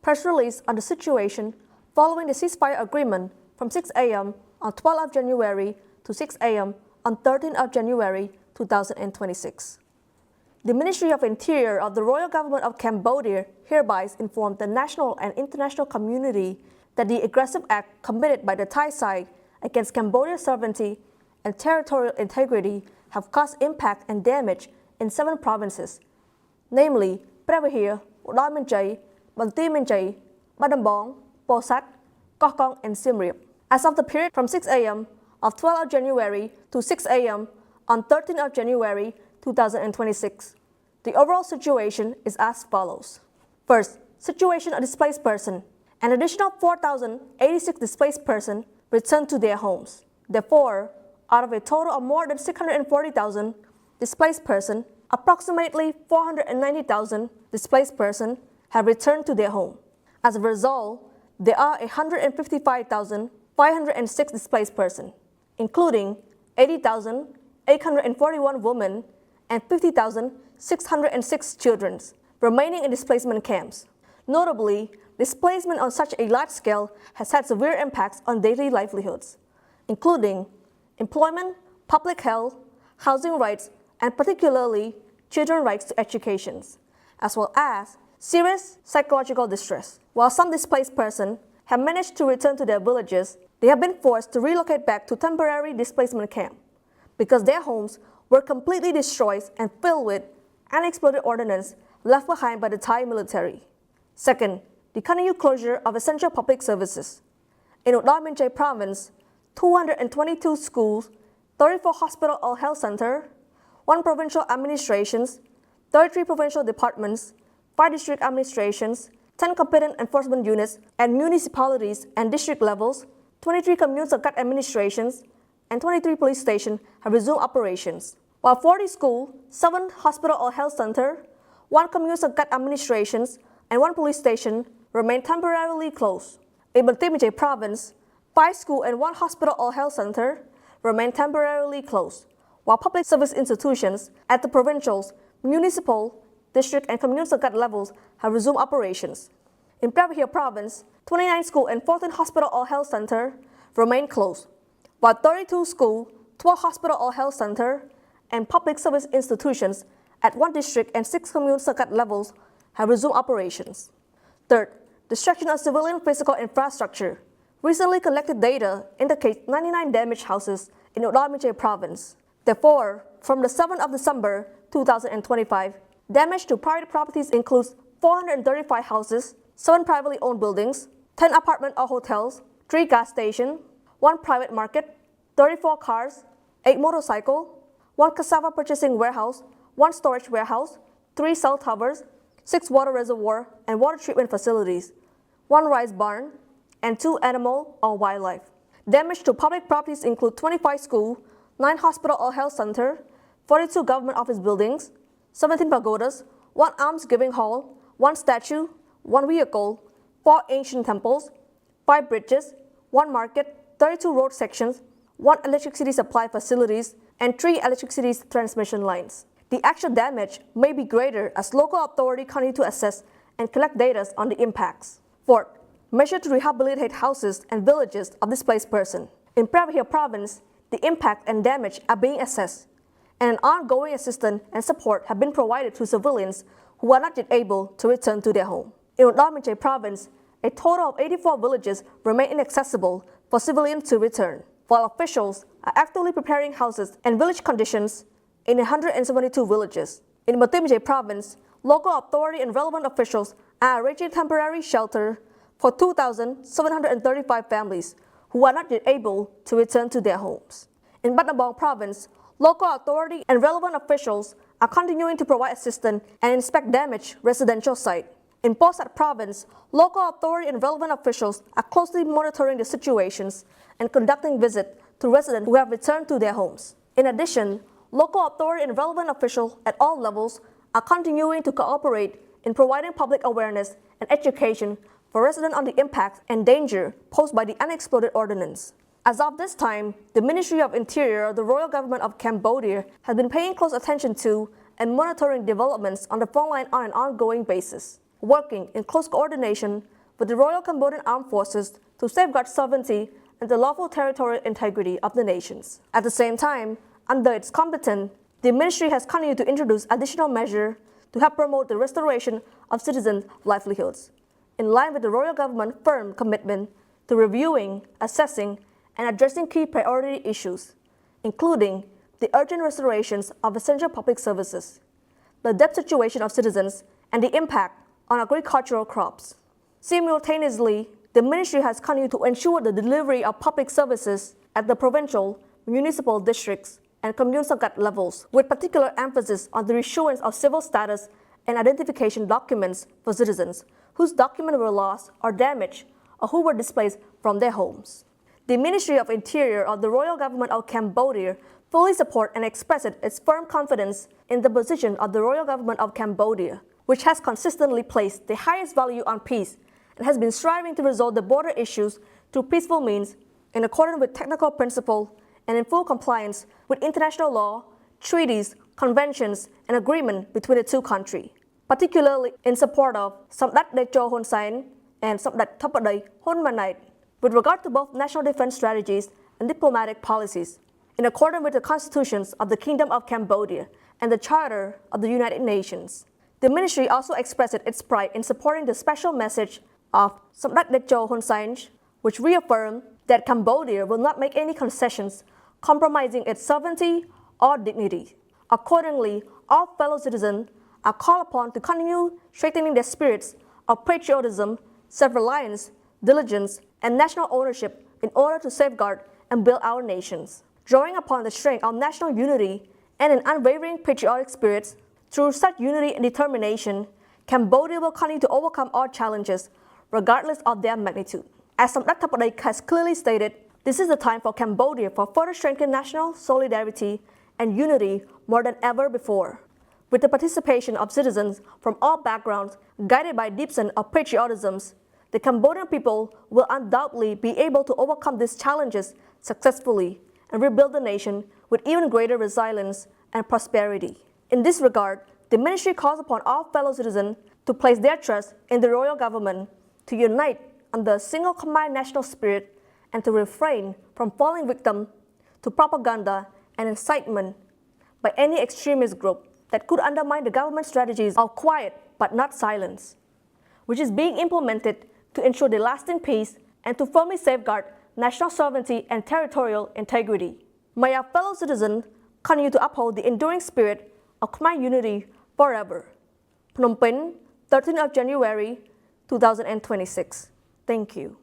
press release on the situation following the ceasefire agreement from 6 a.m. on 12th of January to 6 a.m. on 13th of January 2026. The Ministry of Interior of the Royal Government of Cambodia hereby informed the national and international community that the aggressive act committed by the Thai side against Cambodia's sovereignty and territorial integrity have caused impact and damage in 7 provinces, namely Prevahir, Udon Minjay, Banti Minjay, Badambong, Posat, Koh Kong, and Siem Reap. As of the period from 6 a.m. of 12th of January to 6 a.m. on 13th of January 2026, the overall situation is as follows. First, situation of displaced person. An additional 4,086 displaced persons returned to their homes. Therefore, out of a total of more than 640,000 displaced persons, approximately 490,000 displaced persons have returned to their home. As a result, there are 155,506 displaced persons, including 80,841 women and 50,606 children remaining in displacement camps. Notably, displacement on such a large scale has had severe impacts on daily livelihoods, including employment, public health, housing rights, and particularly children's rights to education, as well as serious psychological distress. While some displaced persons have managed to return to their villages, they have been forced to relocate back to temporary displacement camp because their homes were completely destroyed and filled with unexploded ordnance left behind by the Thai military. Second, the continued closure of essential public services. In Udon Minjay Province, 222 schools, 34 hospital or health centers, 1 provincial administrations, 33 provincial departments, 5 district administrations, 10 competent enforcement units at municipalities and district levels, 23 commune circuit administrations, and 23 police stations have resumed operations, while 40 schools, 7 hospital or health centers, 1 commune circuit administrations, and 1 police station remain temporarily closed. In Banti Minjay Province, 5 schools and 1 hospital or health center remain temporarily closed, while public service institutions at the provincial, municipal, district, and commune circuit levels have resumed operations. In Prevahir Province, 29 schools and 14 hospital or health centers remain closed, while 32 schools, 12 hospital or health centers, and public service institutions at 1 district and 6 commune circuit levels have resumed operations. Third, destruction of civilian physical infrastructure. Recently collected data indicates 99 damaged houses in Udon Minjay Province. Therefore, from the 7th of December 2025, damage to private properties includes 435 houses, 7 privately owned buildings, 10 apartments or hotels, 3 gas stations, 1 private market, 34 cars, 8 motorcycles, 1 cassava purchasing warehouse, 1 storage warehouse, 3 cell towers, 6 water reservoirs and water treatment facilities, 1 rice barn, and 2 animal or wildlife. Damage to public properties include 25 schools, 9 hospital or health centers, 42 government office buildings, 17 pagodas, 1 alms-giving hall, 1 statue, 1 vehicle, 4 ancient temples, 5 bridges, 1 market, 32 road sections, 1 electricity supply facilities, and 3 electricity transmission lines. The actual damage may be greater as local authorities continue to assess and collect data on the impacts. Fourth, measure to rehabilitate houses and villages of displaced persons. In Prevahir Province, the impact and damage are being assessed, and an ongoing assistance and support have been provided to civilians who are not yet able to return to their home. In Udon Minjay Province, a total of 84 villages remain inaccessible for civilians to return, while officials are actively preparing houses and village conditions in 172 villages. In Banti Minjay Province, local authority and relevant officials are arranging temporary shelter for 2,735 families who are not yet able to return to their homes. In Badambong Province, local authority and relevant officials are continuing to provide assistance and inspect damaged residential sites. In Posat Province, local authority and relevant officials are closely monitoring the situations and conducting visits to residents who have returned to their homes. In addition, local authority and relevant officials at all levels are continuing to cooperate in providing public awareness and education for residents on the impact and danger posed by the unexploded ordnance. As of this time, the Ministry of Interior of the Royal Government of Cambodia has been paying close attention to and monitoring developments on the front line on an ongoing basis. working in close coordination with the Royal Cambodian Armed Forces to safeguard sovereignty and the lawful territorial integrity of the nations. At the same time, under its competence, the Ministry has continued to introduce additional measures to help promote the restoration of citizens' livelihoods, in line with the Royal Government's firm commitment to reviewing, assessing, and addressing key priority issues, including the urgent restorations of essential public services, the debt situation of citizens, and the impact on agricultural crops. Simultaneously, the Ministry has continued to ensure the delivery of public services at the provincial, municipal districts, and commune sangat levels, with particular emphasis on the reissuance of civil status and identification documents for citizens whose documents were lost or damaged or who were displaced from their homes. The Ministry of Interior of the Royal Government of Cambodia fully supports and expresses its firm confidence in the position of the Royal Government of Cambodia, which has consistently placed the highest value on peace and has been striving to resolve the border issues through peaceful means in accordance with technical principles and in full compliance with international law, treaties, conventions, and agreements between the two countries, particularly in support of Samdat Decho Hun Sain and Samdat Thapadai Hun Manait, with regard to both national defense strategies and diplomatic policies, in accordance with the constitutions of the Kingdom of Cambodia and the Charter of the United Nations. The Ministry also expressed its pride in supporting the special message of Samdat Decho Hun Sain, which reaffirmed that Cambodia will not make any concessions compromising its sovereignty or dignity. Accordingly, all fellow citizens are called upon to continue strengthening their spirits of patriotism, self-reliance, diligence, and national ownership in order to safeguard and build our nations. Drawing upon the strength of national unity and an unwavering patriotic spirit, through such unity and determination, Cambodia will continue to overcome all challenges, regardless of their magnitude. As Samdat Thapadai has clearly stated, this is the time for Cambodia for further strengthen national solidarity and unity more than ever before. With the participation of citizens from all backgrounds, guided by deep sense of patriotism, the Cambodian people will undoubtedly be able to overcome these challenges successfully and rebuild the nation with even greater resilience and prosperity. In this regard, the Ministry calls upon all fellow citizens to place their trust in the Royal Government, to unite under a single combined national spirit, and to refrain from falling victim to propaganda and incitement by any extremist group that could undermine the government strategies of quiet but not silence, which is being implemented to ensure the lasting peace and to firmly safeguard national sovereignty and territorial integrity. May our fellow citizens continue to uphold the enduring spirit of Khmer unity forever. Phnom Penh, 13th of January, 2026. Thank you.